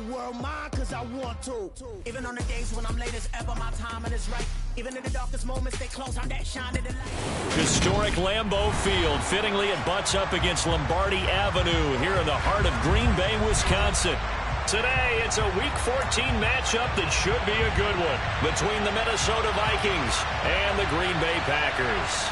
world mine cause I want to. Even on the days when I'm late as ever, my timing is right. Even in the darkest moments, they close on that shine of the light. Historic Lambeau Field. Fittingly, it butts up against Lombardi Avenue here in the heart of Green Bay, Wisconsin. Today, it's a Week 14 matchup that should be a good one between the Minnesota Vikings and the Green Bay Packers.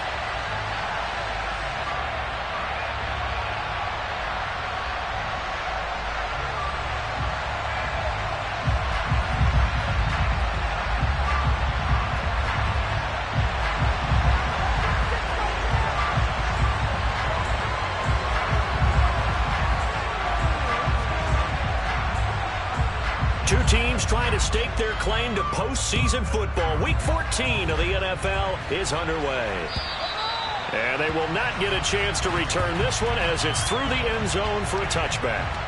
Two teams trying to stake their claim to postseason football. Week 14 of the NFL is underway. And they will not get a chance to return this one as it's through the end zone for a touchback.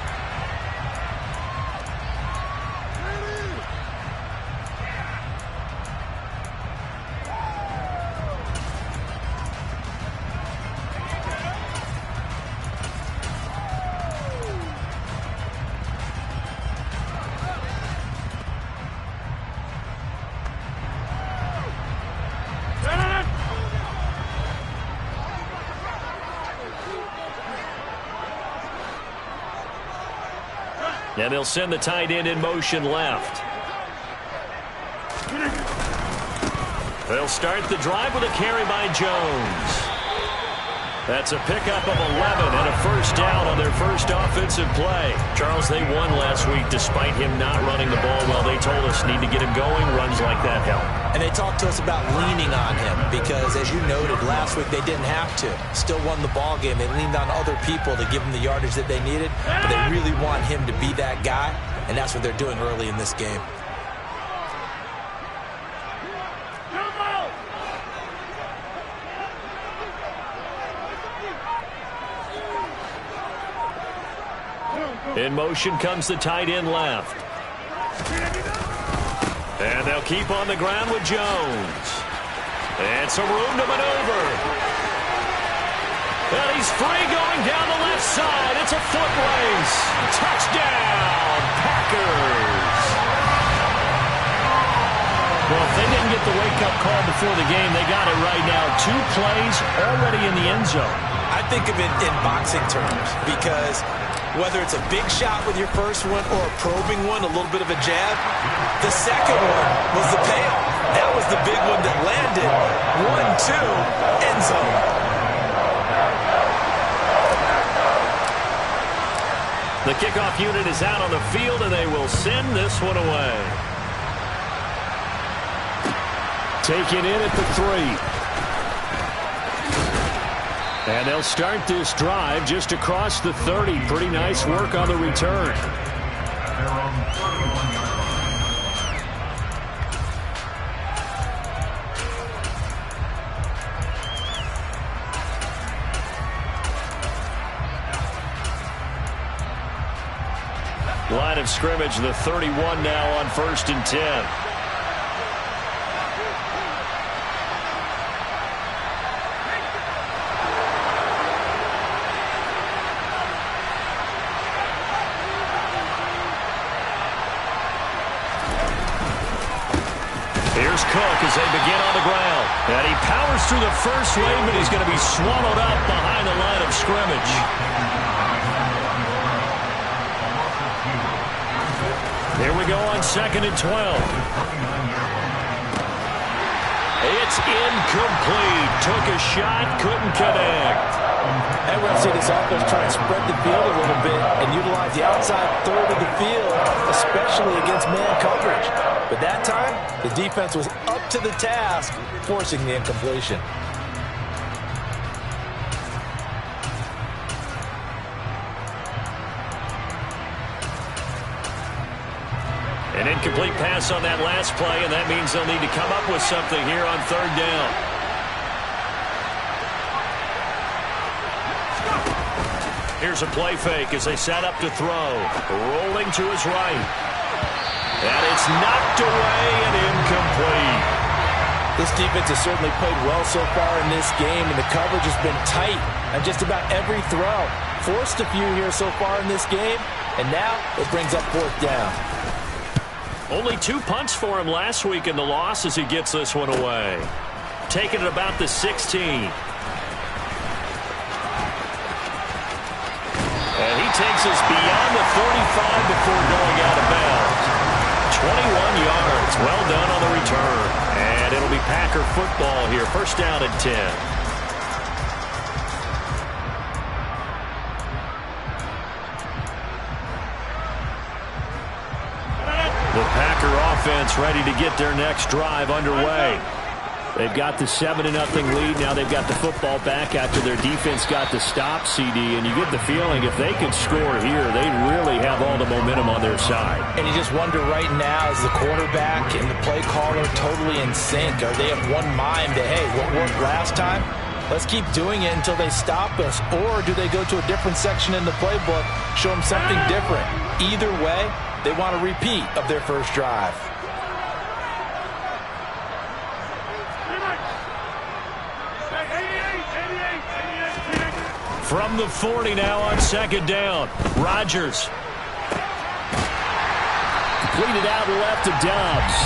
And they'll send the tight end in motion left. They'll start the drive with a carry by Jones. That's a pickup of 11 and a first down on their first offensive play. Charles, they won last week despite him not running the ball well. They told us need to get him going. Runs like that help. And they talked to us about leaning on him because, as you noted, last week they didn't have to. Still won the ball game. They leaned on other people to give them the yardage that they needed, but they really want him to be that guy, and that's what they're doing early in this game. In motion comes the tight end left. And they'll keep on the ground with Jones. And some room to maneuver. And he's free going down the left side. It's a foot race. Touchdown, Packers. Well, if they didn't get the wake-up call before the game, they got it right now. 2 plays already in the end zone. I think of it in boxing terms because whether it's a big shot with your first one or a probing one, a little bit of a jab, the second one was the payoff. That was the big one that landed. 1-2, end zone. The kickoff unit is out on the field, and they will send this one away. Taken in at the 3. And they'll start this drive just across the 30. Pretty nice work on the return. Line of scrimmage, the 31 now on 1st and 10. Here's Cook as they begin on the ground. And he powers through the first wave, but he's going to be swallowed up behind the line of scrimmage. Here we go on 2nd and 12. It's incomplete. Took a shot, couldn't connect. And we're going to see this offense try and spread the field a little bit and utilize the outside third of the field, especially against man coverage. But that time, the defense was up to the task, forcing the incompletion. An incomplete pass on that last play, and that means they'll need to come up with something here on 3rd down. Here's a play fake as they set up to throw. Rolling to his right. And it's knocked away and incomplete. This defense has certainly played well so far in this game, and the coverage has been tight on just about every throw. Forced a few here so far in this game, And now it brings up 4th down. Only 2 punts for him last week in the loss as he gets this one away. Taking it about the 16. And he takes us beyond the 35 before going out of bounds. 21 yards. Well done on the return. And it'll be Packer football here. 1st down and 10. The Packer offense ready to get their next drive underway. They've got the 7-0 lead. Now they've got the football back after their defense got the stop, CD. And you get the feeling if they could score here, they really have all the momentum on their side. And you just wonder right now, is the quarterback and the play caller totally in sync? Are they of one mind that, hey, what worked last time? Let's keep doing it until they stop us. Or do they go to a different section in the playbook, show them something different? Either way, they want a repeat of their first drive. From the 40 now on 2nd down. Rodgers. Completed out left to Dobbs.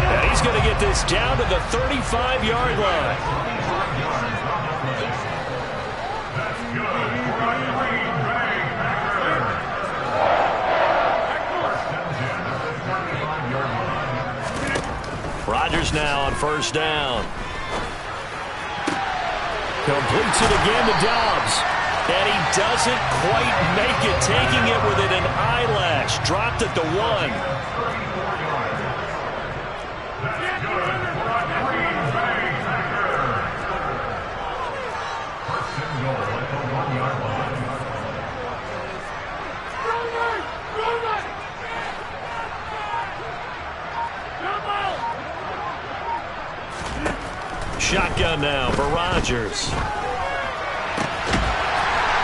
And he's going to get this down to the 35-yard line. Rodgers now on 1st down. Completes it again to Dobbs. And he doesn't quite make it, taking it within an eyelash. Dropped at the 1. Shotgun now for Rodgers.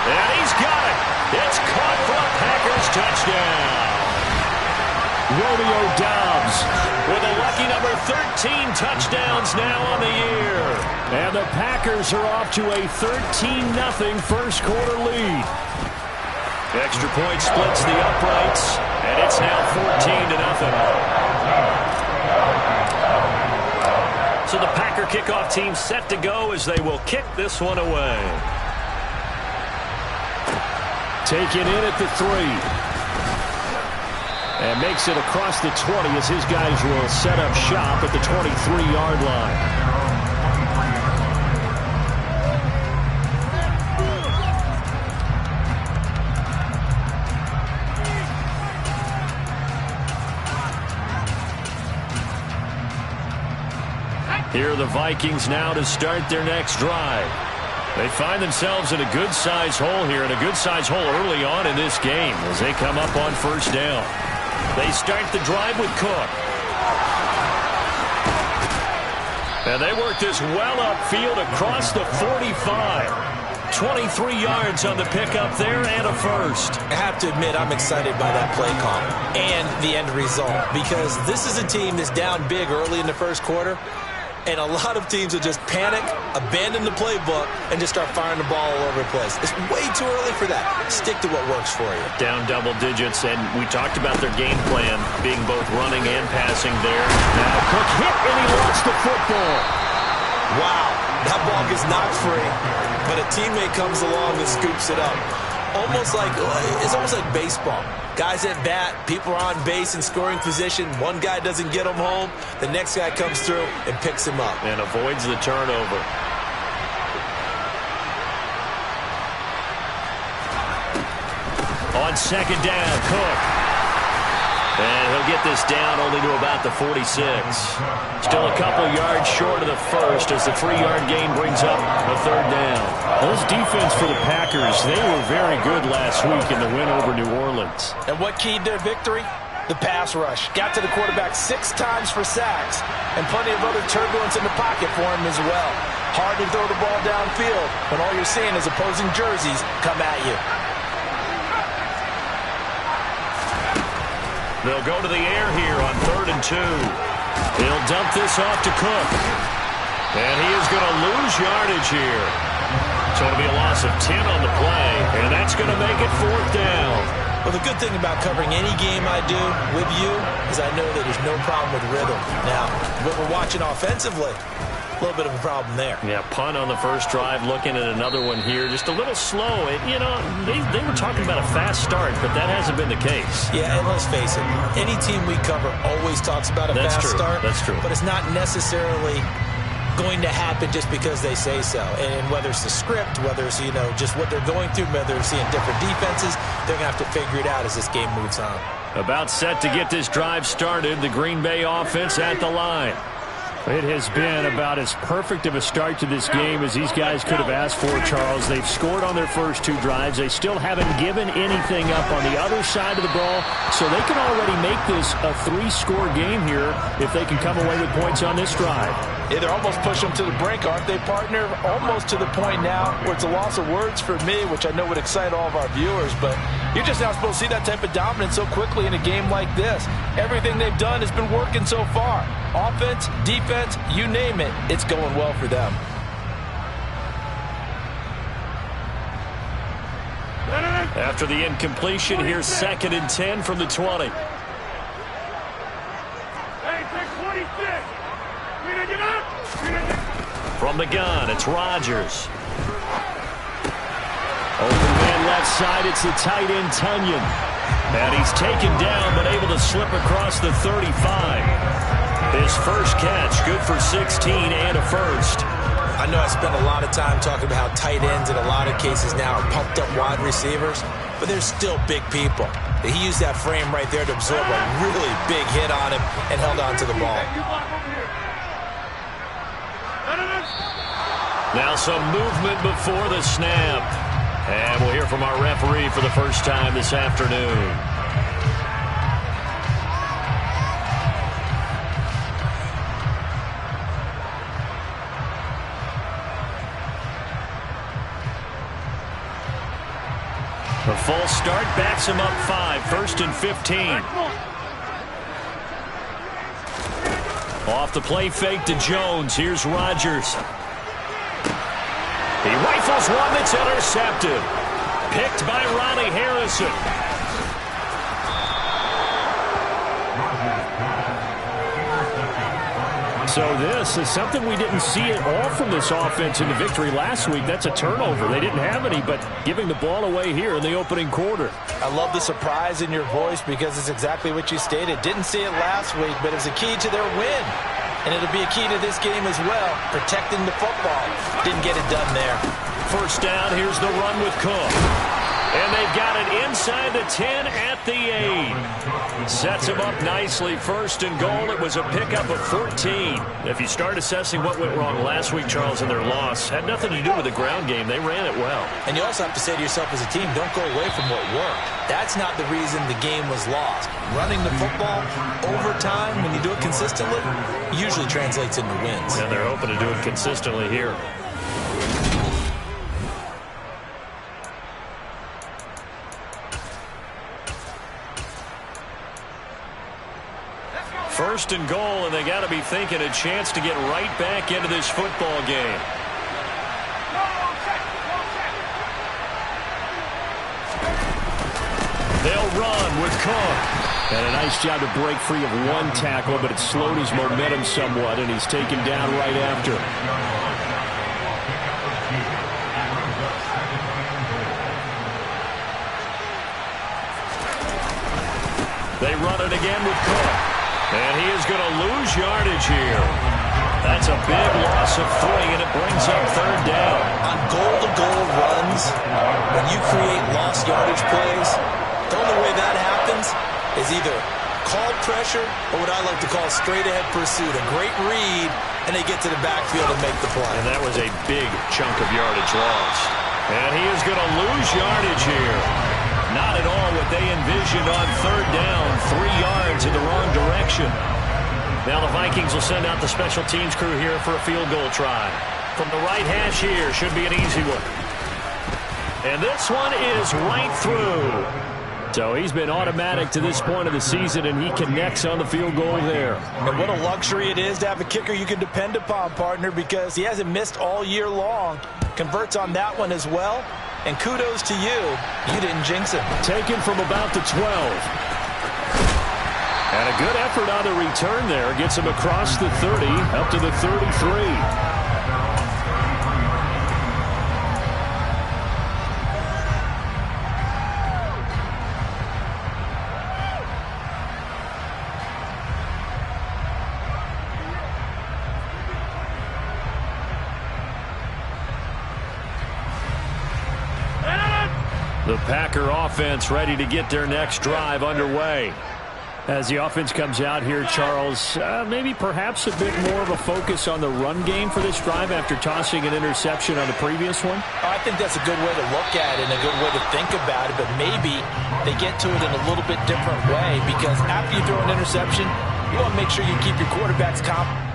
And he's got it. It's caught for a Packers touchdown. Romeo Dobbs with a lucky number 13 touchdowns now on the year. And the Packers are off to a 13-0 first quarter lead. Extra point splits the uprights, and it's now 14-0. So the Packer kickoff team set to go as they will kick this one away. Taken in at the 3. And makes it across the 20 as his guys will set up shop at the 23-yard line. Here are the Vikings now to start their next drive. They find themselves in a good-sized hole here, and a good-sized hole early on in this game as they come up on 1st down. They start the drive with Cook. And they work this well upfield across the 45. 23 yards on the pickup there and a first. I have to admit, I'm excited by that play call and the end result, because this is a team that's down big early in the first quarter. And a lot of teams will just panic, abandon the playbook, and just start firing the ball all over the place. It's way too early for that. Stick to what works for you. Down double digits, and we talked about their game plan being both running and passing there. Now Cook hit, and he lost the football. Wow, that ball gets knocked free, but a teammate comes along and scoops it up. It's almost like baseball. Guys at bat, people are on base in scoring position. One guy doesn't get him home. The next guy comes through and picks him up. And avoids the turnover. On 2nd down, Cook. And he'll get this down only to about the 46. Still a couple yards short of the first as the 3-yard gain brings up a 3rd down. Those defense for the Packers, they were very good last week in the win over New Orleans. And what keyed their victory? The pass rush. Got to the quarterback 6 times for sacks, and plenty of other turbulence in the pocket for him as well. Hard to throw the ball downfield when all you're seeing is opposing jerseys come at you. They'll go to the air here on 3rd and 2. He'll dump this off to Cook. And he is going to lose yardage here. So it'll be a loss of 10 on the play, and that's going to make it 4th down. Well, the good thing about covering any game I do with you is I know that there's no problem with rhythm. Now, what we're watching offensively, a little bit of a problem there. Yeah, punt on the first drive, looking at another one here. Just a little slow. They were talking about a fast start, but that hasn't been the case. Yeah, and let's face it, any team we cover always talks about a fast start. That's true. But it's not necessarily going to happen just because they say so. And whether it's the script, whether it's, just what they're going through, whether they're seeing different defenses, they're going to have to figure it out as this game moves on. About set to get this drive started, the Green Bay offense at the line. It has been about as perfect of a start to this game as these guys could have asked for, Charles. They've scored on their first 2 drives. They still haven't given anything up on the other side of the ball, so they can already make this a 3-score game here if they can come away with points on this drive. Yeah, they're almost pushing them to the brink, aren't they, partner? Almost to the point now where it's a loss of words for me, which I know would excite all of our viewers, but you're just not supposed to see that type of dominance so quickly in a game like this. Everything they've done has been working so far. Offense, defense, you name it, it's going well for them. After the incompletion, here's 2nd and 10 from the 20. From the gun, it's Rodgers. Open man left side, it's the tight end Tunyon. And he's taken down, but able to slip across the 35. His first catch, good for 16 and a first. I know I spent a lot of time talking about how tight ends in a lot of cases now are pumped up wide receivers, but they're still big people. He used that frame right there to absorb a really big hit on him and held on to the ball. Now some movement before the snap. And we'll hear from our referee for the first time this afternoon. The full start backs him up 5, 1st and 15. Off the play fake to Jones. Here's Rodgers. He rifles one that's intercepted. Picked by Ronnie Harrison. So this is something we didn't see at all from this offense in the victory last week. That's a turnover. They didn't have any, but giving the ball away here in the opening quarter. I love the surprise in your voice because it's exactly what you stated. Didn't see it last week, but it was a key to their win. And it'll be a key to this game as well, protecting the football. Didn't get it done there. First down, here's the run with Cook. And they've got it inside the 10 at the 8. Sets him up nicely. 1st and goal. It was a pickup of 14. If you start assessing what went wrong last week, Charles, in their loss, had nothing to do with the ground game. They ran it well. And you also have to say to yourself as a team, don't go away from what worked. That's not the reason the game was lost. Running the football over time, when you do it consistently, usually translates into wins. And they're hoping to do it consistently here. First and goal, and they got to be thinking a chance to get right back into this football game. They'll run with Cook. And a nice job to break free of one tackle, but it slowed his momentum somewhat, and he's taken down right after. They run it again with Cook. And he is going to lose yardage here. That's a big loss of 3, and it brings up 3rd down. On goal-to-goal runs, when you create lost yardage plays, the only way that happens is either called pressure or what I like to call straight-ahead pursuit. A great read, and they get to the backfield and make the play. And that was a big chunk of yardage loss. And he is going to lose yardage here. Not at all what they envisioned on 3rd down. 3 yards in the wrong direction. Now the Vikings will send out the special teams crew here for a field goal try. From the right hash here, should be an easy one. And this one is right through. So he's been automatic to this point of the season, and he connects on the field goal there. And what a luxury it is to have a kicker you can depend upon, partner, because he hasn't missed all year long. Converts on that one as well. And kudos to you. You didn't jinx him. Taken from about the 12. And a good effort on the return there. Gets him across the 30, up to the 33. The Packer offense ready to get their next drive underway. As the offense comes out here, Charles, maybe perhaps a bit more of a focus on the run game for this drive after tossing an interception on the previous one? I think that's a good way to look at it and a good way to think about it, but maybe they get to it in a little bit different way, because after you throw an interception, you want to make sure you keep your quarterbacks confident.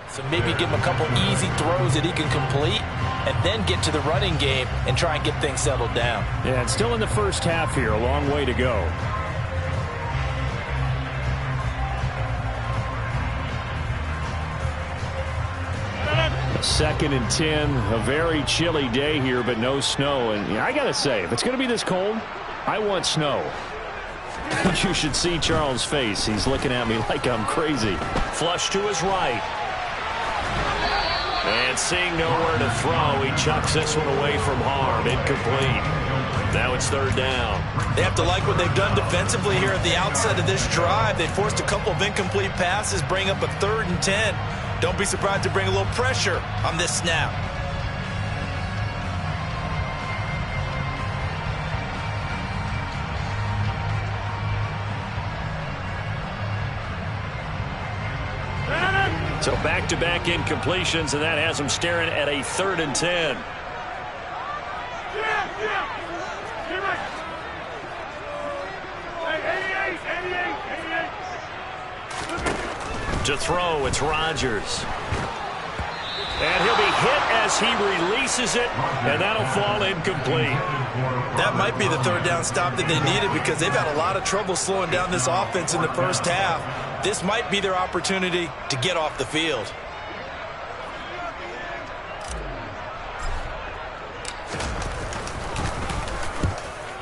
So maybe give him a couple easy throws that he can complete and then get to the running game and try and get things settled down. Yeah, it's still in the first half here. A long way to go. Second and 10. A very chilly day here, but no snow. And I got to say, if it's going to be this cold, I want snow. You should see Charles' face. He's looking at me like I'm crazy. Flush to his right. And seeing nowhere to throw, he chucks this one away from harm. Incomplete. Now it's third down. They have to like what they've done defensively here at the outset of this drive. They forced a couple of incomplete passes, bring up a 3rd and 10. Don't be surprised to bring a little pressure on this snap. So back-to-back incompletions, and that has them staring at a 3rd and 10. To throw, it's Rodgers. And he'll be hit as he releases it, and that'll fall incomplete. That might be the 3rd down stop that they needed, because they've had a lot of trouble slowing down this offense in the first half. This might be their opportunity to get off the field.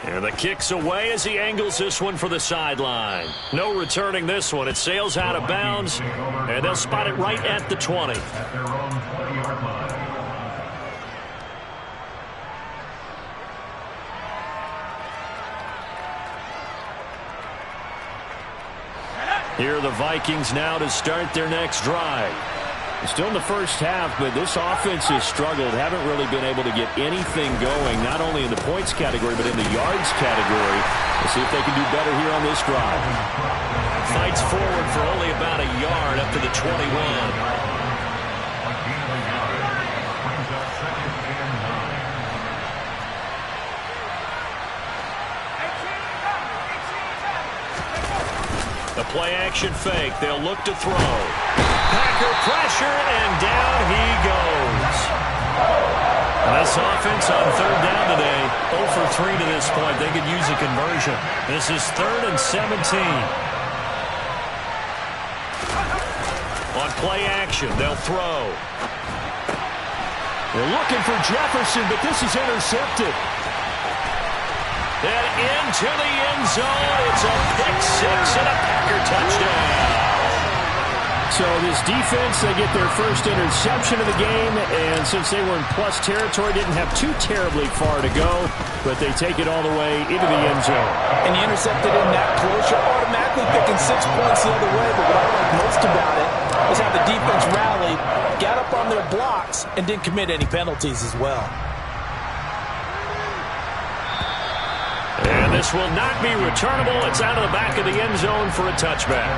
And the kick's away as he angles this one for the sideline. No returning this one. It sails out of bounds, and they'll spot it right at the 20. Here are the Vikings now to start their next drive. Still in the first half, but this offense has struggled. Haven't really been able to get anything going, not only in the points category, but in the yards category. We'll see if they can do better here on this drive. Fights forward for only about a yard up to the 21. The play-action fake. They'll look to throw. Packer pressure, and down he goes. This offense on 3rd down today, 0 for 3 to this point. They could use a conversion. This is 3rd and 17. On play-action, they'll throw. They're looking for Jefferson, but this is intercepted. And into the end zone, it's a pick 6 and a Packer touchdown. So this defense, they get their first interception of the game, and since they were in plus territory, didn't have too terribly far to go, but they take it all the way into the end zone. And you intercepted in that close, you're automatically picking 6 points the other way, but what I like most about it is how the defense rallied, got up on their blocks, and didn't commit any penalties as well. And this will not be returnable. It's out of the back of the end zone for a touchback.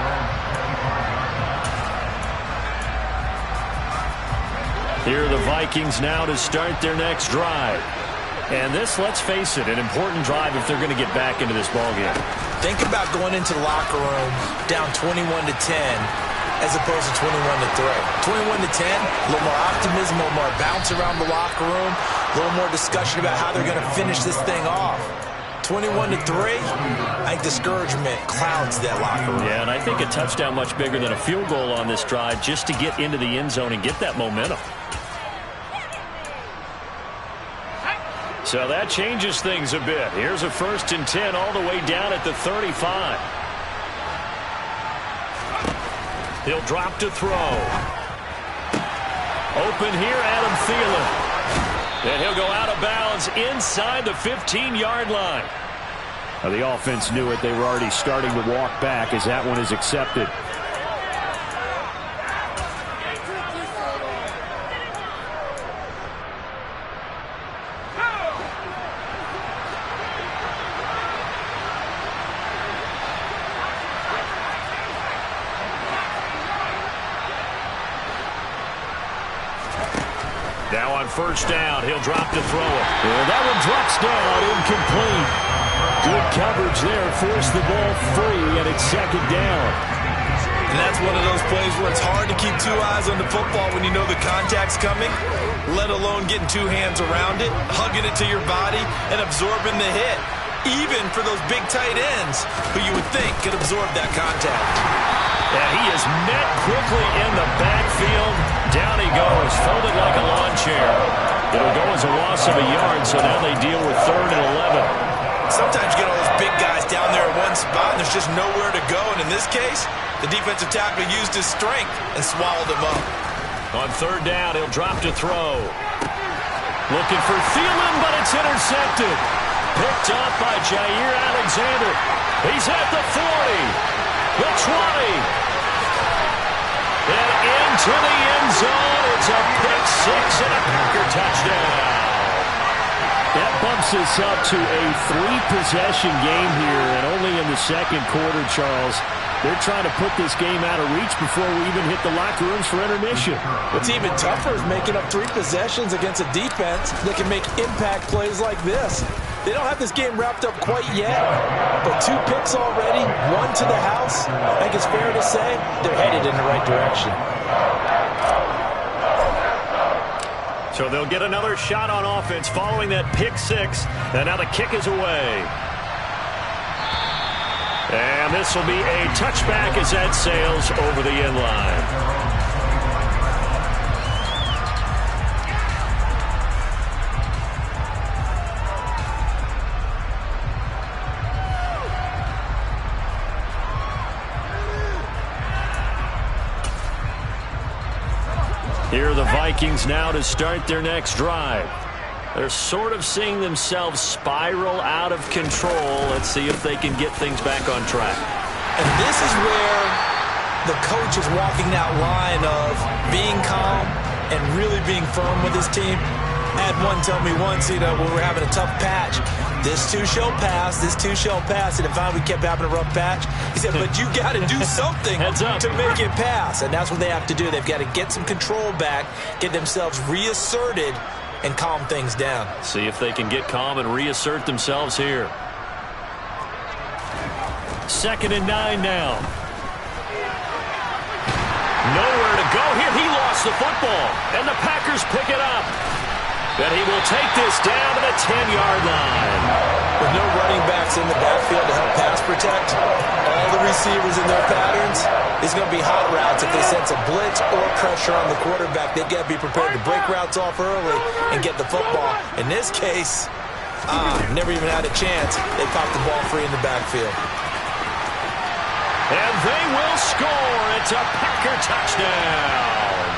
Here are the Vikings now to start their next drive. And this, let's face it, an important drive if they're going to get back into this ballgame. Think about going into the locker room down 21-10 as opposed to 21-3. 21-10, a little more optimism, a little more bounce around the locker room, a little more discussion about how they're going to finish this thing off. 21-3, I think discouragement clouds that locker room. Yeah, and I think a touchdown much bigger than a field goal on this drive just to get into the end zone and get that momentum. So that changes things a bit. Here's a 1st and 10 all the way down at the 35. He'll drop to throw. Open here, Adam Thielen. And he'll go out of bounds inside the 15-yard line. Now, the offense knew it. They were already starting to walk back as that one is accepted. Now on 1st down, he'll drop to throw it. And that one drops down, incomplete. Good coverage there, forced the ball free, and it's 2nd down. And that's one of those plays where it's hard to keep 2 eyes on the football when you know the contact's coming, let alone getting 2 hands around it, hugging it to your body, and absorbing the hit. Even for those big tight ends who you would think could absorb that contact. And he is met quickly in the backfield. Down he goes, folded like a lawn chair. It'll go as a loss of a yard, so now they deal with 3rd and 11. Sometimes you get all those big guys down there in one spot, and there's just nowhere to go. And in this case, the defensive tackle used his strength and swallowed him up. On 3rd down, he'll drop to throw. Looking for Thielen, but it's intercepted. Picked up by Jair Alexander. He's at the 40, the 20. And into the end zone. It's a pick 6 and a Packer touchdown. That bumps us up to a 3-possession game here, and only in the 2nd quarter, Charles. They're trying to put this game out of reach before we even hit the locker rooms for intermission. What's even tougher is making up 3 possessions against a defense that can make impact plays like this. They don't have this game wrapped up quite yet, but 2 picks already, 1 to the house. I think it's fair to say they're headed in the right direction. So they'll get another shot on offense following that pick 6, and now the kick is away. And this will be a touchback as that sails over the end line. Here are the Vikings now to start their next drive. They're sort of seeing themselves spiral out of control. Let's see if they can get things back on track. And this is where the coach is walking that line of being calm and really being firm with his team. I had one tell me once, when we were having a tough patch, this too shall pass, this too shall pass. And if we kept having a rough patch, he said, but you got to do something to make it pass. And that's what they have to do. They've got to get some control back, get themselves reasserted, and calm things down. See if they can get calm and reassert themselves here. 2nd and 9 now. Nowhere to go here. He lost the football, and the Packers pick it up. And he will take this down to the 10-yard line. With no running backs in the backfield to help pass protect, all the receivers in their patterns, it's going to be hot routes if they sense a blitz or pressure on the quarterback. They've got to be prepared to break routes off early and get the football. In this case, never even had a chance. They popped the ball free in the backfield. And they will score. It's a Packer touchdown.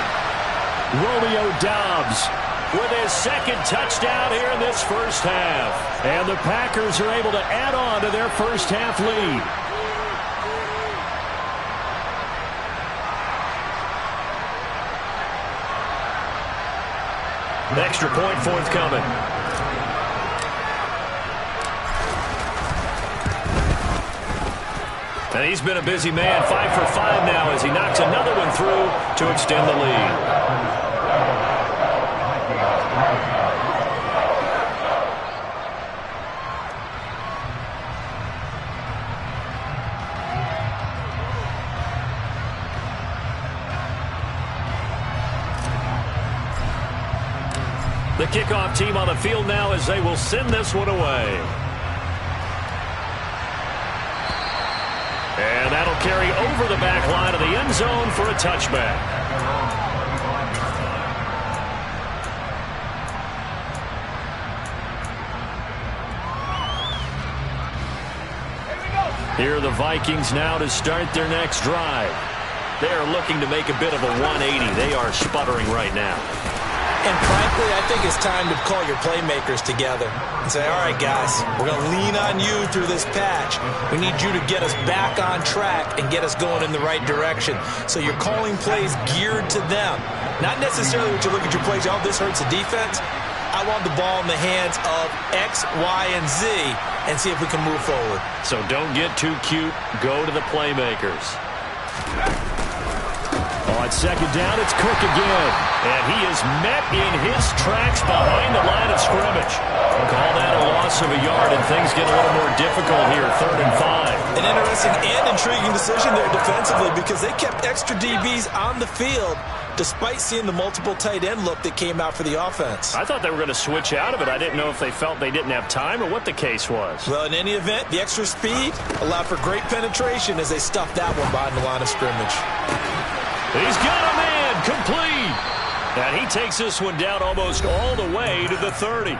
Romeo Doubs With his second touchdown here in this first half. And the Packers are able to add on to their first half lead. Extra point forthcoming. And he's been a busy man, 5 for 5 now as he knocks another one through to extend the lead. The kickoff team on the field now as they will send this one away. And that'll carry over the back line of the end zone for a touchback. Here are the Vikings now to start their next drive. They are looking to make a bit of a 180. They are sputtering right now. And frankly, I think it's time to call your playmakers together and say, all right, guys, we're going to lean on you through this patch. We need you to get us back on track and get us going in the right direction. So you're calling plays geared to them. Not necessarily when you look at your plays, oh, this hurts the defense. I want the ball in the hands of X, Y, and Z and see if we can move forward. So don't get too cute. Go to the playmakers. On second down, it's Cook again. And he is met in his tracks behind the line of scrimmage. Call that a loss of a yard, and things get a little more difficult here, 3rd and 5. An interesting and intriguing decision there defensively because they kept extra DBs on the field despite seeing the multiple tight end look that came out for the offense. I thought they were going to switch out of it. I didn't know if they felt they didn't have time or what the case was. Well, in any event, the extra speed allowed for great penetration as they stuffed that one behind the line of scrimmage. He's got a man complete. And he takes this one down almost all the way to the 30.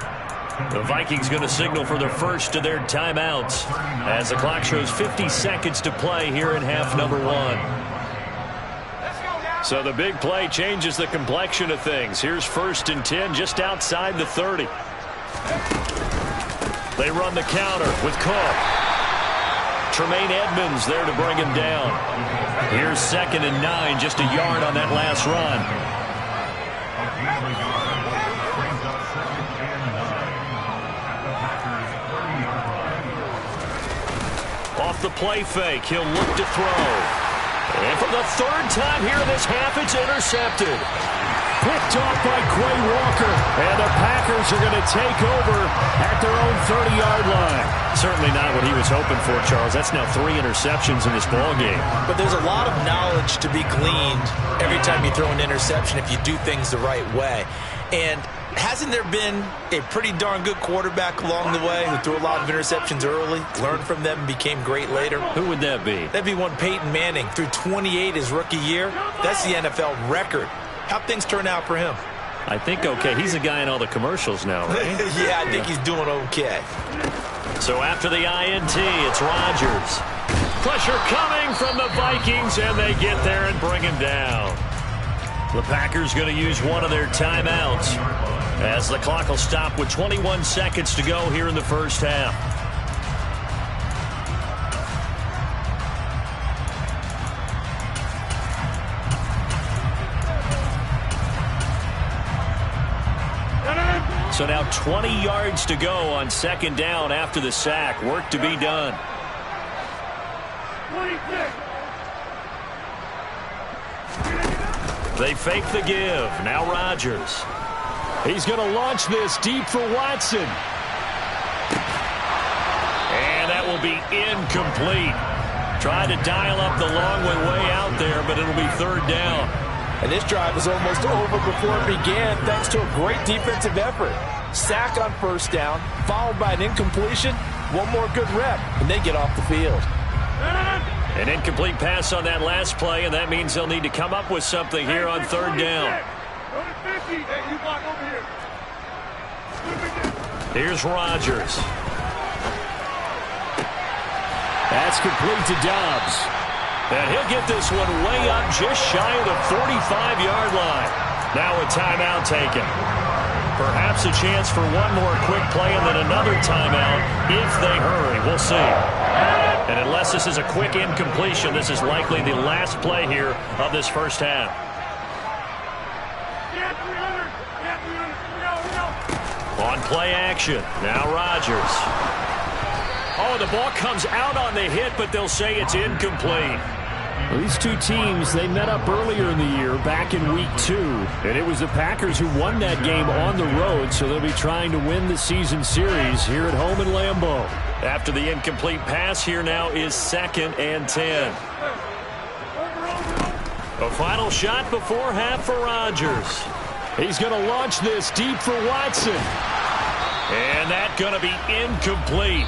The Vikings going to signal for their first of their timeouts as the clock shows 50 seconds to play here in half number 1. So the big play changes the complexion of things. Here's 1st and 10 just outside the 30. They run the counter with Cook. Tremaine Edmonds there to bring him down. Here's 2nd and 9, just a yard on that last run. Off the play fake, he'll look to throw. And for the 3rd time here in this half, it's intercepted. Picked off by Quay Walker. And the Packers are going to take over at their own 30-yard line. Certainly not what he was hoping for, Charles. That's now 3 interceptions in this ball game. But there's a lot of knowledge to be gleaned every time you throw an interception if you do things the right way. And hasn't there been a pretty darn good quarterback along the way who threw a lot of interceptions early, learned from them, and became great later? Who would that be? That'd be one Peyton Manning. Threw 28 his rookie year. That's the NFL record. How'd things turn out for him? I think okay. He's a guy in all the commercials now, right? Yeah, I think he's doing okay. So after the INT, it's Rodgers. Pressure coming from the Vikings, and they get there and bring him down. The Packers going to use one of their timeouts as the clock will stop with 21 seconds to go here in the first half. So now 20 yards to go on 2nd down after the sack. Work to be done. 26. They fake the give. Now Rodgers. He's going to launch this deep for Watson. And that will be incomplete. Tried to dial up the long way out there, but it'll be 3rd down. And this drive was almost over before it began thanks to a great defensive effort. Sack on 1st down, followed by an incompletion, one more good rep, and they get off the field. An incomplete pass on that last play, and that means they'll need to come up with something here on 3rd down. Here's Rodgers. That's complete to Doubs. And he'll get this one way up just shy of the 45-yard line. Now a timeout taken. Perhaps a chance for one more quick play and then another timeout if they hurry. We'll see. And unless this is a quick incompletion, this is likely the last play here of this first half. On play action, now Rodgers. Oh, the ball comes out on the hit, but they'll say it's incomplete. Well, these two teams, they met up earlier in the year, back in Week 2. And it was the Packers who won that game on the road, so they'll be trying to win the season series here at home in Lambeau. After the incomplete pass, here now is 2nd and 10. A final shot before half for Rodgers. He's going to launch this deep for Watson. And that's going to be incomplete.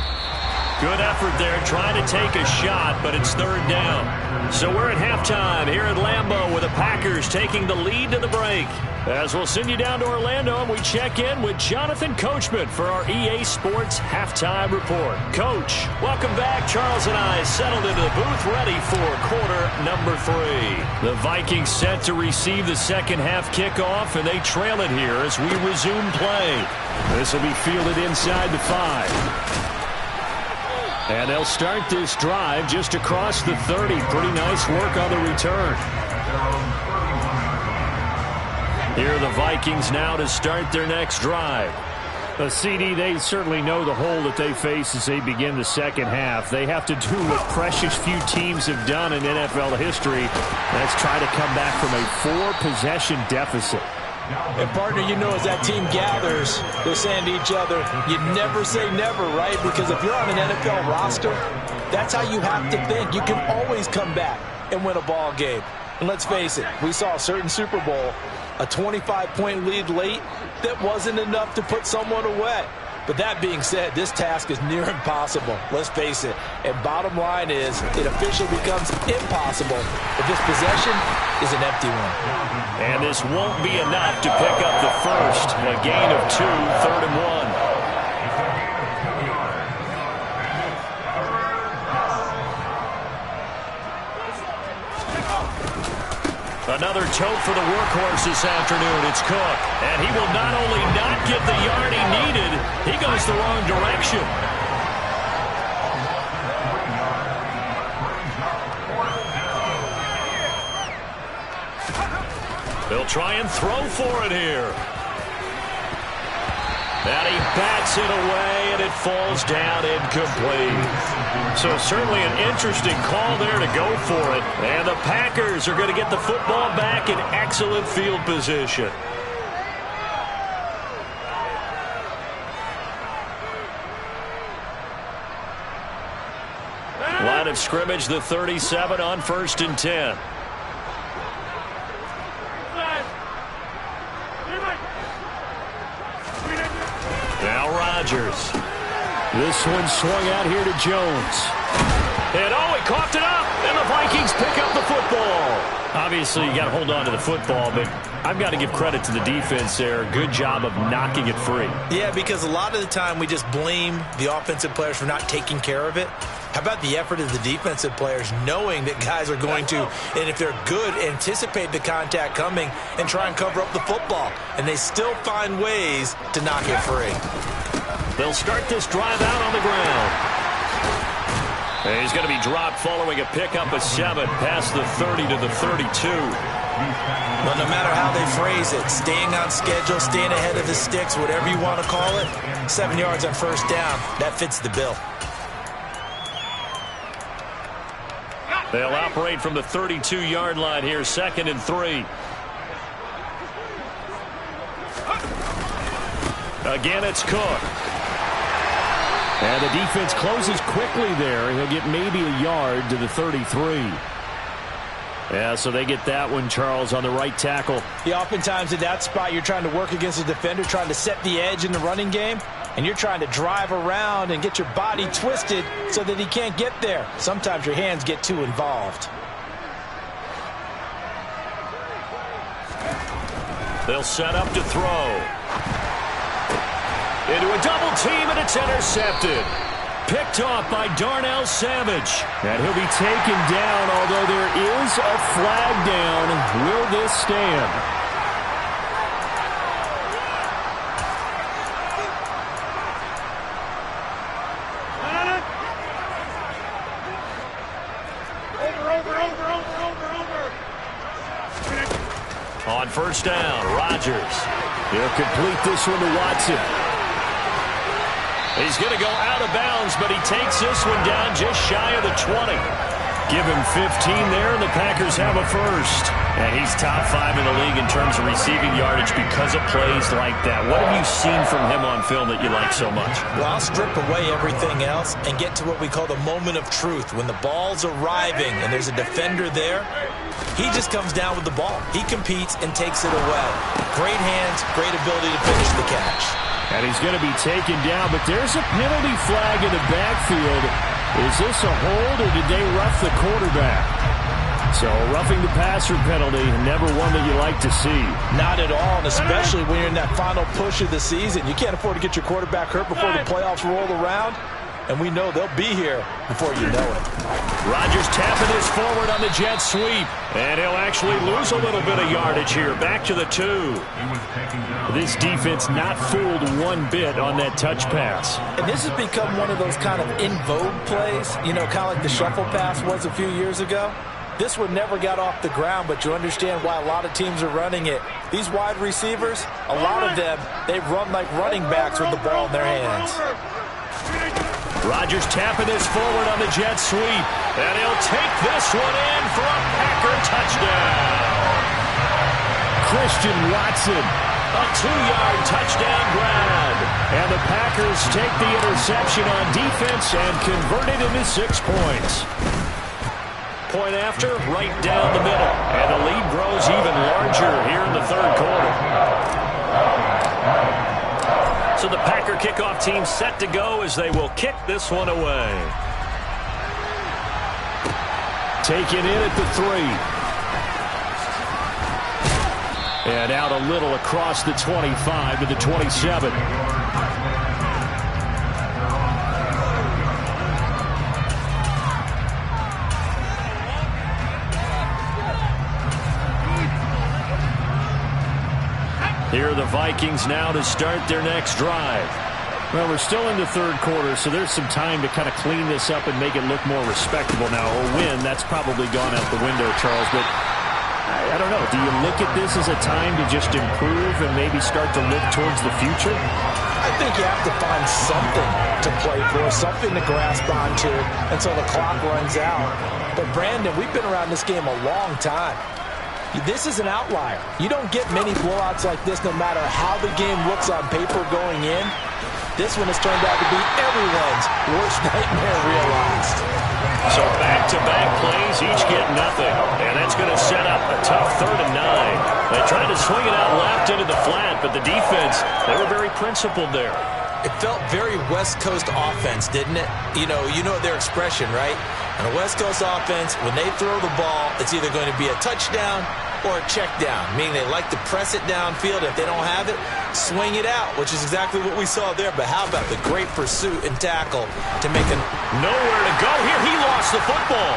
Good effort there trying to take a shot, but it's 3rd down. So we're at halftime here at Lambeau with the Packers taking the lead to the break. As we'll send you down to Orlando and we check in with Jonathan Coachman for our EA Sports Halftime Report. Coach, welcome back. Charles and I settled into the booth ready for quarter number 3. The Vikings set to receive the second half kickoff, and they trail it here as we resume play. This will be fielded inside the 5. And they'll start this drive just across the 30. Pretty nice work on the return. Here are the Vikings now to start their next drive. CD, they certainly know the hole that they face as they begin the second half. They have to do what precious few teams have done in NFL history. That's try to come back from a 4-possession deficit. And, partner, you know, as that team gathers, they're saying to each other, you never say never, right? Because if you're on an NFL roster, that's how you have to think. You can always come back and win a ball game. And let's face it, we saw a certain Super Bowl, a 25-point lead late that wasn't enough to put someone away. But that being said, this task is near impossible. Let's face it. And bottom line is, it officially becomes impossible if this possession is an empty one. And this won't be enough to pick up the first. A gain of 2, 3rd and 1. Another tote for the workhorse this afternoon. It's Cook. And he will not only not get the yard he needed, he goes the wrong direction. They'll try and throw for it here. And he bats it away, and it falls down incomplete. So certainly an interesting call there to go for it. And the Packers are going to get the football back in excellent field position. Line of scrimmage, the 37 on 1st and 10. Now Rodgers. This one swung out here to Jones. And he coughed it up, and the Vikings pick up the football. Obviously, you got to hold on to the football, but I've got to give credit to the defense there. Good job of knocking it free. Yeah, because a lot of the time we just blame the offensive players for not taking care of it. How about the effort of the defensive players knowing that guys are going to, and if they're good, anticipate the contact coming and try and cover up the football. And they still find ways to knock it free. They'll start this drive out on the ground. And he's going to be dropped following a pickup of 7 past the 30 to the 32. Well, no matter how they phrase it, staying on schedule, staying ahead of the sticks, whatever you want to call it, 7 yards on 1st down, that fits the bill. They'll operate from the 32-yard line here, 2nd and 3. Again, it's Cook. And the defense closes quickly there. He'll get maybe a yard to the 33. Yeah, so they get that one, Charles, on the right tackle. Yeah, oftentimes in that spot, you're trying to work against a defender, trying to set the edge in the running game, and you're trying to drive around and get your body twisted so that he can't get there. Sometimes your hands get too involved. They'll set up to throw. Into a double team, and it's intercepted. Picked off by Darnell Savage. And he'll be taken down, although there is a flag down. Will this stand? On first down, Rodgers. He'll complete this one to Watson. He's going to go out of bounds, but he takes this one down just shy of the 20. Give him 15 there, and the Packers have a first. And he's top 5 in the league in terms of receiving yardage because of plays like that. What have you seen from him on film that you like so much? Well, I'll strip away everything else and get to what we call the moment of truth. When the ball's arriving and there's a defender there, he just comes down with the ball. He competes and takes it away. Great hands, great ability to finish the catch. And he's going to be taken down, but there's a penalty flag in the backfield. Is this a hold, or did they rough the quarterback? So roughing the passer penalty, never one that you like to see. Not at all, and especially when you're in that final push of the season. You can't afford to get your quarterback hurt before the playoffs roll around. And we know they'll be here before you know it. Rodgers tapping this forward on the jet sweep. And he'll actually lose a little bit of yardage here. Back to the 2. This defense not fooled one bit on that touch pass. And this has become one of those kind of in vogue plays, you know, kind of like the shuffle pass was a few years ago. This one never got off the ground, but you understand why a lot of teams are running it. These wide receivers, a lot of them, they run like running backs with the ball in their hands. Rodgers tapping this forward on the jet sweep. And he'll take this one in for a Packer touchdown. Christian Watson. A 2-yard touchdown grab. And the Packers take the interception on defense and convert it into 6 points. Point after, right down the middle. And the lead grows even larger here in the third quarter. So the Packer kickoff team set to go as they will kick this one away. Taken in at the 3. And out a little across the 25 to the 27. Here are the Vikings now to start their next drive. Well, we're still in the third quarter, so there's some time to kind of clean this up and make it look more respectable now. A win, that's probably gone out the window, Charles, but I don't know. Do you look at this as a time to just improve and maybe start to look towards the future? I think you have to find something to play for, something to grasp onto until the clock runs out. But, Brandon, we've been around this game a long time. This is an outlier. You don't get many blowouts like this no matter how the game looks on paper going in. This one has turned out to be everyone's worst nightmare realized. So back-to-back plays, each get nothing. And that's going to set up a tough 3rd and 9. They tried to swing it out left into the flat, but the defense, they were very principled there. It felt very West Coast offense, didn't it? You know their expression, right? On a West Coast offense, when they throw the ball, it's either going to be a touchdown or a check down, meaning they like to press it downfield. If they don't have it, swing it out, which is exactly what we saw there. But how about the great pursuit and tackle to make a... Nowhere to go here. He lost the football.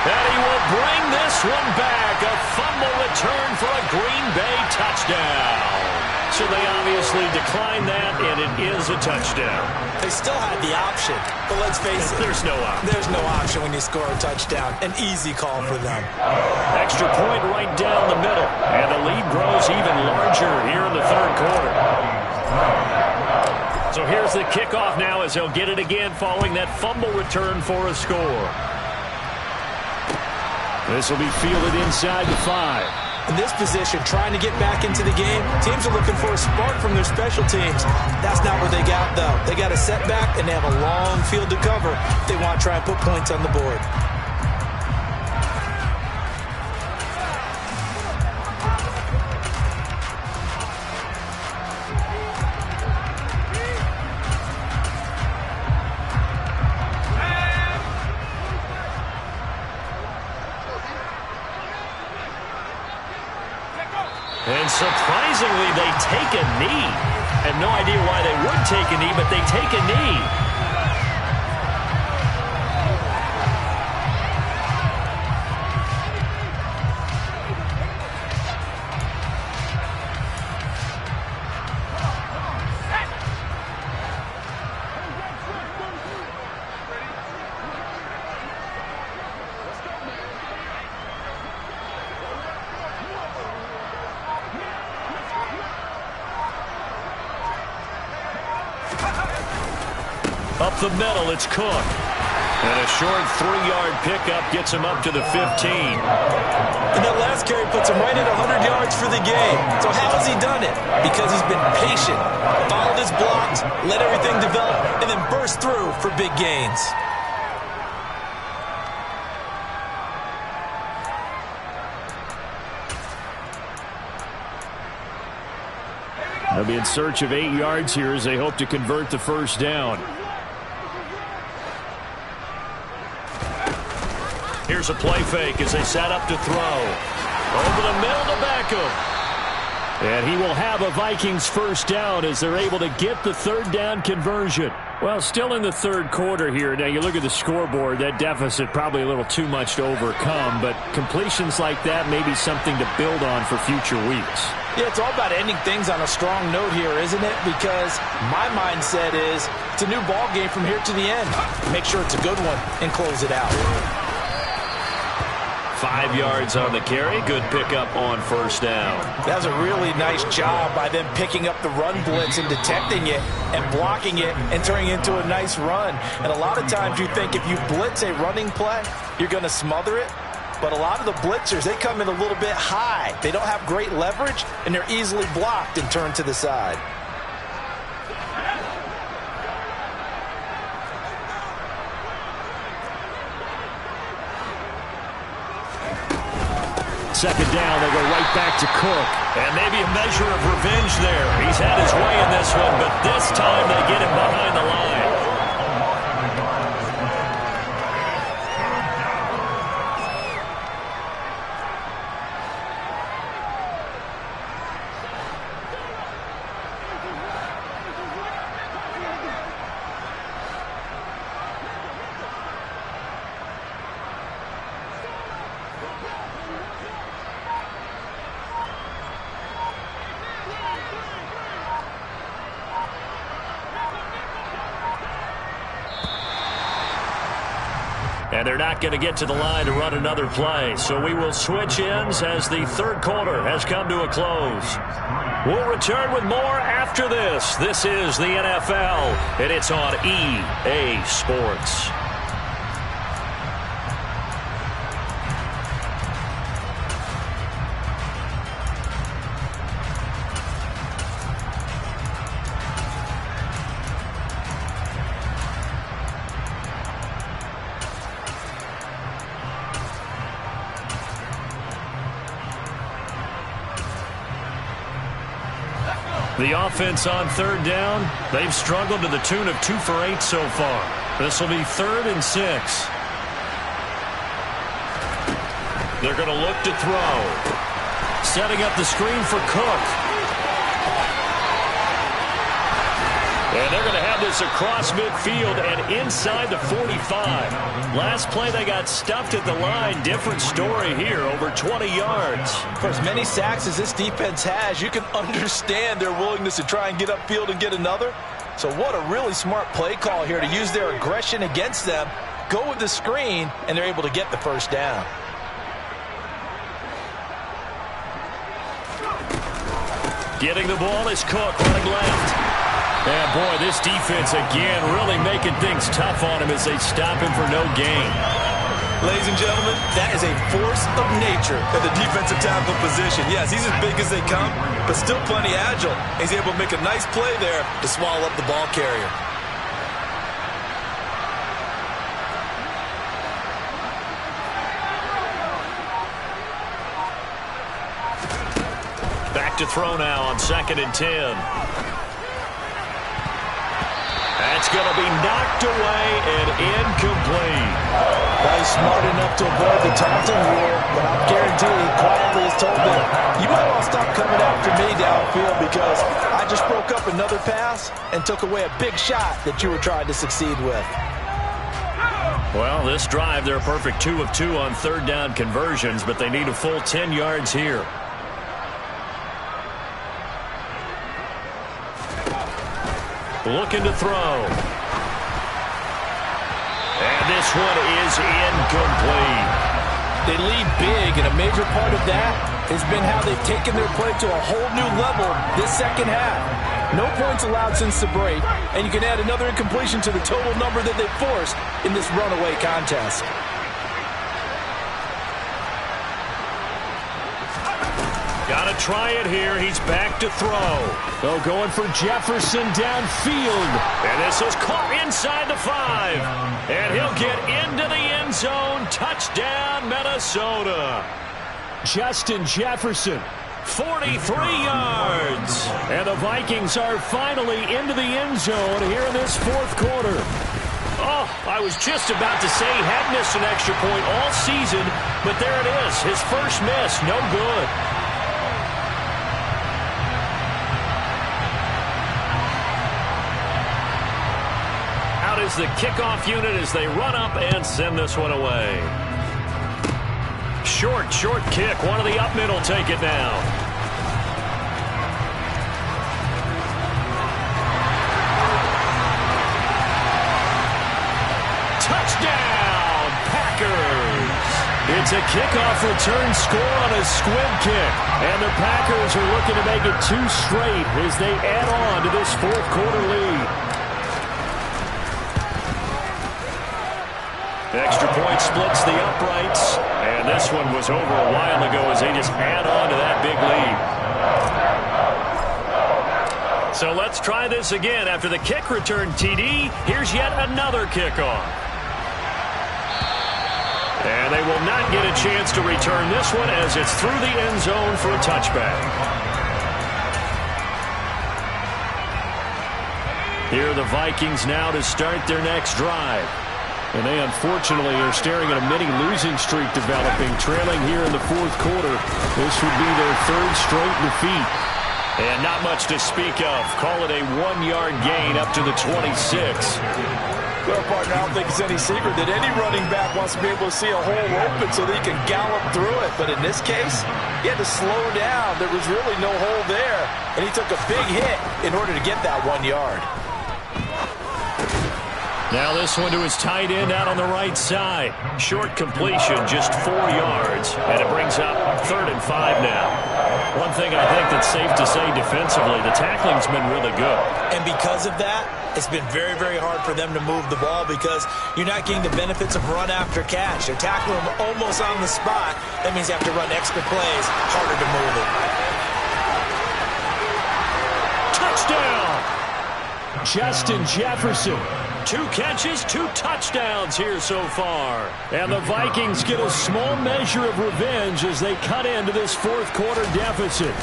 And he will bring this one back. A fumble return for a Green Bay touchdown. So they obviously declined that, and it is a touchdown. They still had the option, but let's face it. There's no option. There's no option when you score a touchdown. An easy call for them. Extra point right down the middle. And the lead grows even larger here in the third quarter. So here's the kickoff now as they'll get it again following that fumble return for a score. This will be fielded inside the 5. In this position, trying to get back into the game, teams are looking for a spark from their special teams. That's not what they got, though. They got a setback, and they have a long field to cover if they want to try and put points on the board. Surprisingly, they take a knee. I have no idea why they would take a knee, but they take a knee. Up the middle, it's Cook. And a short 3-yard pickup gets him up to the 15. And that last carry puts him right at 100 yards for the game. So how has he done it? Because he's been patient, followed his blocks, let everything develop, and then burst through for big gains. They'll be in search of 8 yards here as they hope to convert the first down. Here's a play fake as they set up to throw. Over the middle to Beckham. And he will have a Vikings first down as they're able to get the third down conversion. Well, still in the third quarter here. Now, you look at the scoreboard, that deficit probably a little too much to overcome, but completions like that may be something to build on for future weeks. Yeah, it's all about ending things on a strong note here, isn't it? Because my mindset is it's a new ball game from here to the end. Make sure it's a good one and close it out. 5 yards on the carry. Good pickup on first down. That was a really nice job by them picking up the run blitz and detecting it and blocking it and turning it into a nice run. And a lot of times you think if you blitz a running play, you're going to smother it. But a lot of the blitzers, they come in a little bit high. They don't have great leverage, and they're easily blocked and turned to the side. Second down, they go right back to Cook. And maybe a measure of revenge there. He's had his way in this one, but this time they get him behind the line. And they're not going to get to the line to run another play. So we will switch ends as the third quarter has come to a close. We'll return with more after this. This is the NFL, and it's on EA Sports. The offense on third down, they've struggled to the tune of 2 for 8 so far. This will be 3rd and 6. They're going to look to throw. Setting up the screen for Cook. And they're going to have this across midfield and inside the 45. Last play they got stuffed at the line. Different story here, over 20 yards. For as many sacks as this defense has, you can understand their willingness to try and get upfield and get another. So what a really smart play call here to use their aggression against them, go with the screen, and they're able to get the first down. Getting the ball is Cook running left. And boy, this defense again really making things tough on him as they stop him for no gain. Ladies and gentlemen, that is a force of nature at the defensive tackle position. Yes, he's as big as they come, but still plenty agile. He's able to make a nice play there to swallow up the ball carrier. Back to throw now on 2nd and 10. That's going to be knocked away and incomplete. Well, he's smart enough to avoid the taunting rule, but I'll guarantee he quietly has told them, you might want to stop coming after me downfield because I just broke up another pass and took away a big shot that you were trying to succeed with. Well, this drive, they're a perfect 2 of 2 on third down conversions, but they need a full 10 yards here. Looking to throw. And this one is incomplete. They lead big, and a major part of that has been how they've taken their play to a whole new level this second half. No points allowed since the break, and you can add another incompletion to the total number that they've forced in this runaway contest. Got to try it here. He's back to throw. Oh, going for Jefferson downfield. And this is caught inside the 5. And he'll get into the end zone. Touchdown, Minnesota. Justin Jefferson. 43 yards. And the Vikings are finally into the end zone here in this fourth quarter. Oh, I was just about to say he had missed an extra point all season, but there it is. His first miss, no good. Out is the kickoff unit as they run up and send this one away. Short kick. One of the up mid will take it now. Touchdown, Packers. It's a kickoff return score on a squib kick. And the Packers are looking to make it 2 straight as they add on to this fourth quarter lead. Extra point splits the uprights, and this one was over a while ago as they just add on to that big lead. So let's try this again. After the kick return TD, here's yet another kickoff. And they will not get a chance to return this one as it's through the end zone for a touchback. Here are the Vikings now to start their next drive. And they unfortunately are staring at a mini losing streak developing, trailing here in the fourth quarter. This would be their 3rd straight defeat. And not much to speak of. Call it a 1-yard gain up to the 26. Well, partner, I don't think it's any secret that any running back wants to be able to see a hole open so that he can gallop through it. But in this case, he had to slow down. There was really no hole there, and he took a big hit in order to get that 1 yard. Now this one to his tight end out on the right side. Short completion, just 4 yards, and it brings up 3rd and 5 now. One thing I think that's safe to say defensively, the tackling's been really good. And because of that, it's been very, very hard for them to move the ball because you're not getting the benefits of run after catch. They're tackling them almost on the spot. That means you have to run extra plays, harder to move it. Touchdown! Justin Jefferson. 2 catches, 2 touchdowns here so far. And the Vikings get a small measure of revenge as they cut into this fourth quarter deficit.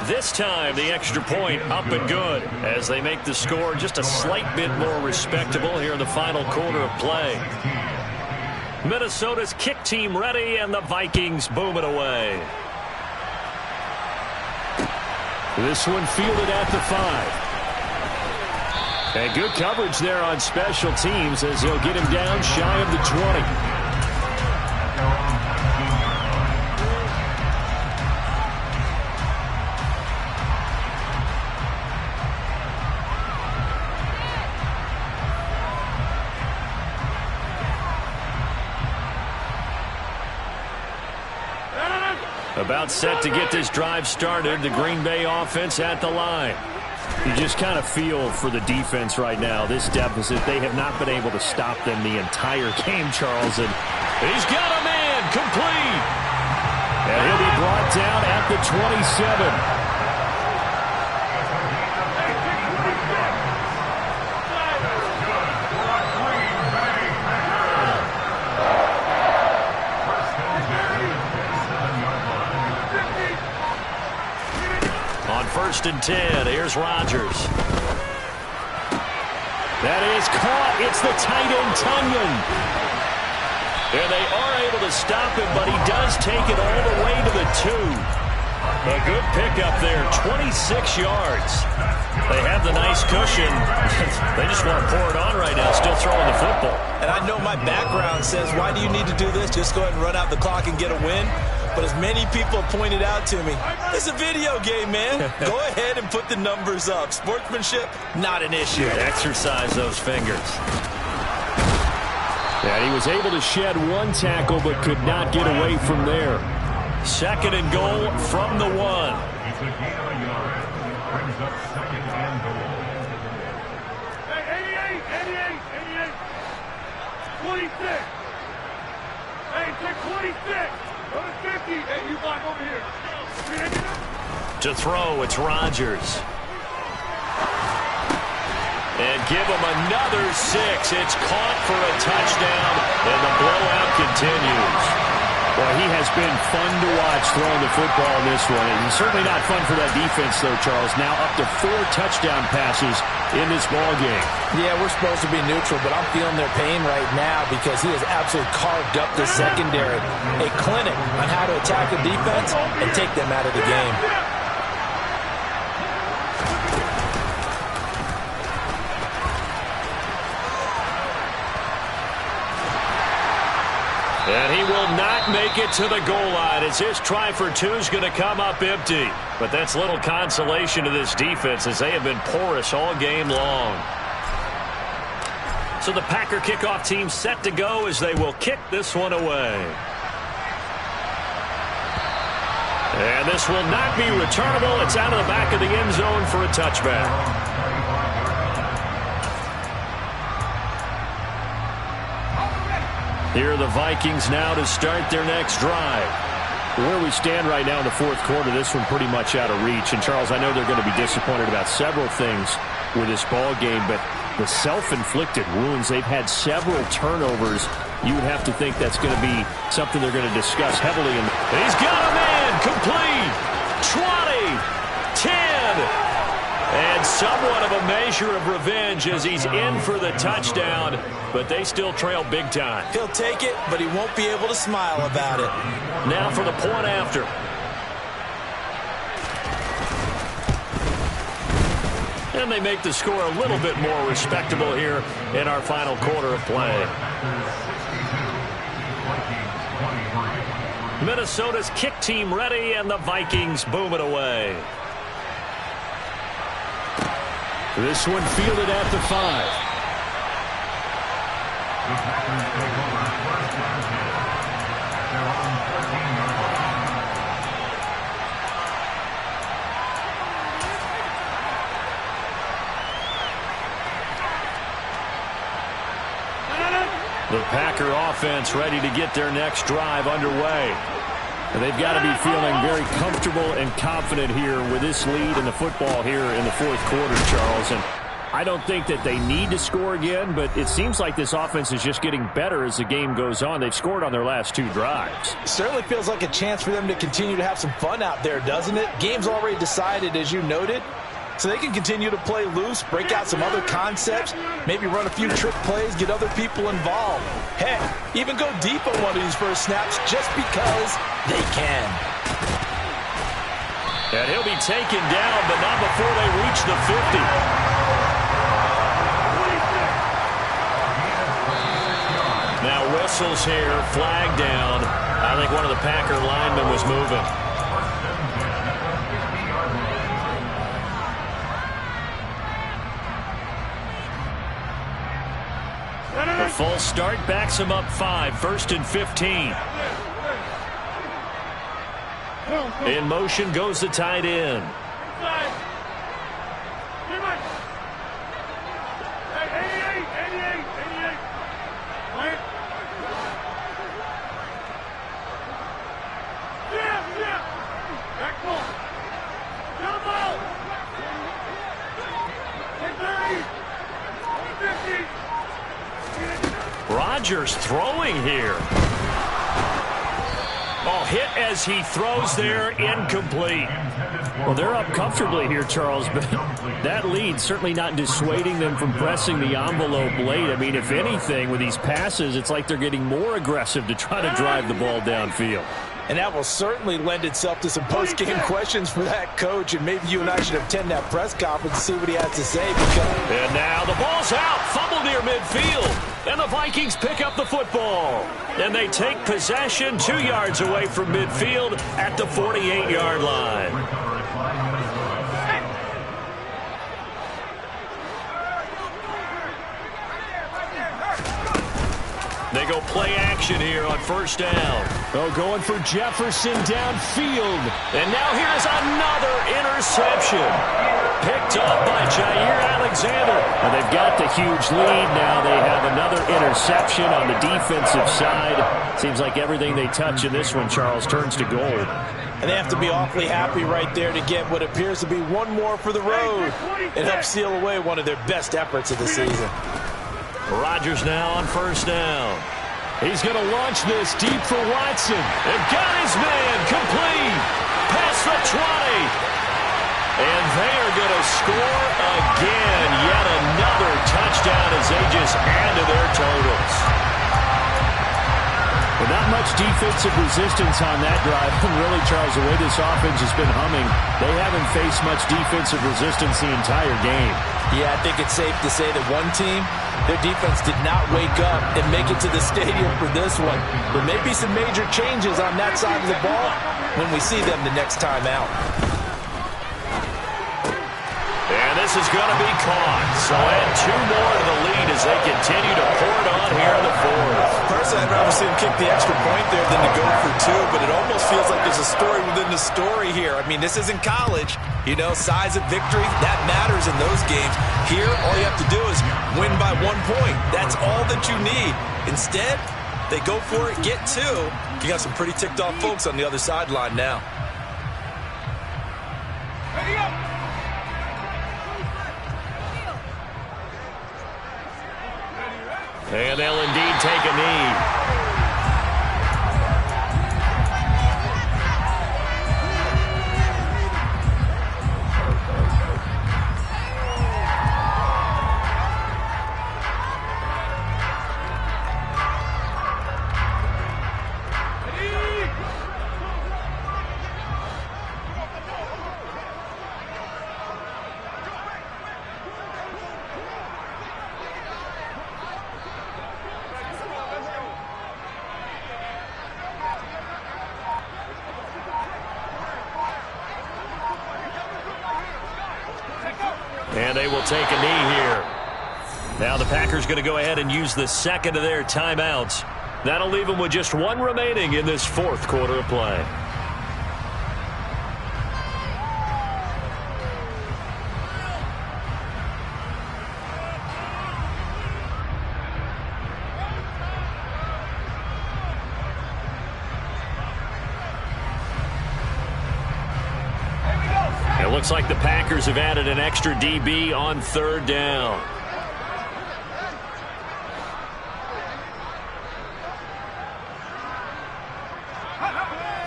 This time, the extra point up and good as they make the score just a slight bit more respectable here in the final quarter of play. Minnesota's kick team ready, and the Vikings boom it away. This one fielded at the 5. And good coverage there on special teams as they'll get him down shy of the 20. About set to get this drive started, the Green Bay offense at the line. You just kind of feel for the defense right now. This deficit, they have not been able to stop them the entire game, Charles. And he's got a man complete. And he'll be brought down at the 27. On 1st and 10, here's Rodgers. That is caught. It's the tight end, Tunyon. And they are able to stop him, but he does take it all the way to the 2. A good pickup there, 26 yards. They have the nice cushion. They just want to pour it on right now, still throwing the football. And I know my background says, why do you need to do this? Just go ahead and run out the clock and get a win. But as many people have pointed out to me, it's a video game, man. Go ahead and put the numbers up. Sportsmanship, not an issue. Exercise those fingers. And he was able to shed one tackle but could not get away from there. 2nd and goal from the 1. Hey, 88. 26. Hey, check 26. Over 50. Hey, you block over here. To throw, it's Rodgers. And give him another 6. It's caught for a touchdown, and the blowout continues. Well, he has been fun to watch throwing the football in this one. And certainly not fun for that defense, though, Charles. Now up to 4 touchdown passes in this ball game. Yeah, we're supposed to be neutral, but I'm feeling their pain right now because he has absolutely carved up the secondary. A clinic on how to attack the defense and take them out of the game. And he will not make it to the goal line as his try for 2 is going to come up empty. But that's little consolation to this defense as they have been porous all game long. So the Packer kickoff team set to go as they will kick this one away. And this will not be returnable. It's out of the back of the end zone for a touchback. Here are the Vikings now to start their next drive. Where we stand right now in the 4th quarter, this one pretty much out of reach. And, Charles, I know they're going to be disappointed about several things with this ball game, but the self-inflicted wounds, they've had several turnovers. You would have to think that's going to be something they're going to discuss heavily. He's got a man, complete, 20, 10. And somewhat of a measure of revenge as he's in for the touchdown, but they still trail big time. He'll take it, but he won't be able to smile about it. Now for the point after. And they make the score a little bit more respectable here in our final quarter of play. Minnesota's kick team ready, and the Vikings boom it away. This one fielded at the 5. The Packer offense ready to get their next drive underway. They've got to be feeling very comfortable and confident here with this lead in the football here in the 4th quarter, Charles. And I don't think that they need to score again, but it seems like this offense is just getting better as the game goes on. They've scored on their last 2 drives. It certainly feels like a chance for them to continue to have some fun out there, doesn't it? Game's already decided, as you noted. So they can continue to play loose, break out some other concepts, maybe run a few trick plays, get other people involved. Heck, even go deep on one of these first snaps just because they can. And he'll be taken down, but not before they reach the 50. Now whistles here, flag down. I think one of the Packer linemen was moving. The false start backs him up 5, 1st and 15. In motion goes the tight end. Rodgers throwing here. Oh, hit as he throws there, incomplete. Well, they're up comfortably here, Charles, but that lead certainly not dissuading them from pressing the envelope late. I mean, if anything, with these passes, it's like they're getting more aggressive to try to drive the ball downfield. And that will certainly lend itself to some post-game questions for that coach, and maybe you and I should attend that press conference to see what he has to say. And now the ball's out, fumble near midfield, and the Vikings pick up the football. And they take possession 2 yards away from midfield at the 48-yard line. They go play action here on first down. Oh, going for Jefferson downfield. And now here's another interception. Picked up by Jair Alexander. And they've got the huge lead now. They have another interception on the defensive side. Seems like everything they touch in this one, Charles, turns to gold. And they have to be awfully happy right there to get what appears to be one more for the road and help seal away one of their best efforts of the season. Rodgers now on first down. He's going to launch this deep for Watson. And got his man complete. Past the 20. And they are going to score again. Yet another touchdown as they just add to their totals. Well, not much defensive resistance on that drive. And really, Charles, the way this offense has been humming, they haven't faced much defensive resistance the entire game. Yeah, I think it's safe to say that one team, their defense did not wake up and make it to the stadium for this one. There may be some major changes on that side of the ball when we see them the next time out. And this is going to be caught. So add 2 more to the lead as they continue to pour it on here in the fourth. Personally, I'd rather see them kick the extra point there than to go for 2, but it almost feels like there's a story within the story here. I mean, this isn't college. You know, size of victory, that matters in those games. Here, all you have to do is win by 1 point. That's all that you need. Instead, they go for it, get 2. You got some pretty ticked off folks on the other sideline now. And they'll indeed take a knee. And they will take a knee here. Now the Packers going to go ahead and use the second of their timeouts. That'll leave them with just 1 remaining in this fourth quarter of play. It looks like the Packers have added an extra DB on third down.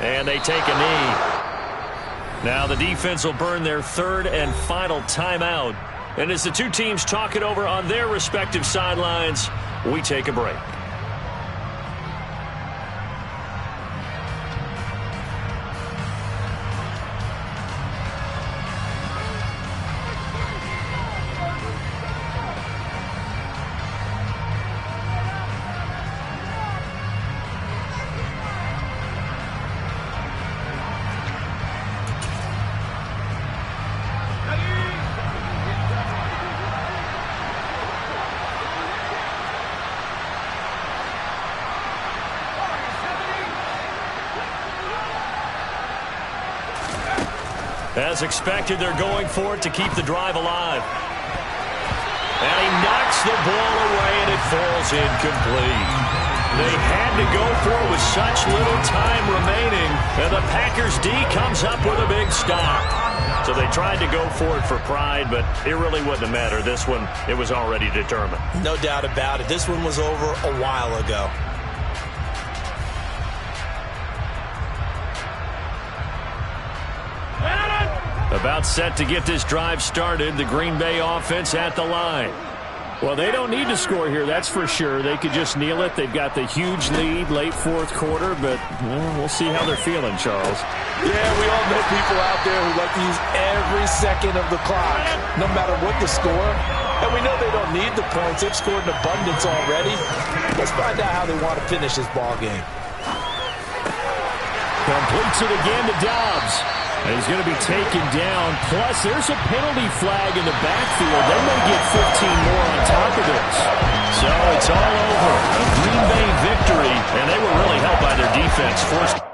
And they take a knee. Now the defense will burn their third and final timeout. And as the two teams talk it over on their respective sidelines, we take a break. As expected, they're going for it to keep the drive alive. And he knocks the ball away, and it falls incomplete. They had to go for it with such little time remaining, and the Packers D comes up with a big stop. So they tried to go for it for pride, but it really wouldn't have mattered. This one, it was already determined. No doubt about it. This one was over a while ago. About set to get this drive started. The Green Bay offense at the line. Well, they don't need to score here, that's for sure. They could just kneel it. They've got the huge lead late fourth quarter, but we'll see how they're feeling, Charles. Yeah, we all know people out there who like to use every second of the clock, no matter what the score. And we know they don't need the points. They've scored in abundance already. Let's find out how they want to finish this ball game. Completes it again to Dobbs. And he's going to be taken down. Plus, there's a penalty flag in the backfield. They may get 15 more on top of this. So it's all over. A Green Bay victory, and they were really helped by their defense. Forced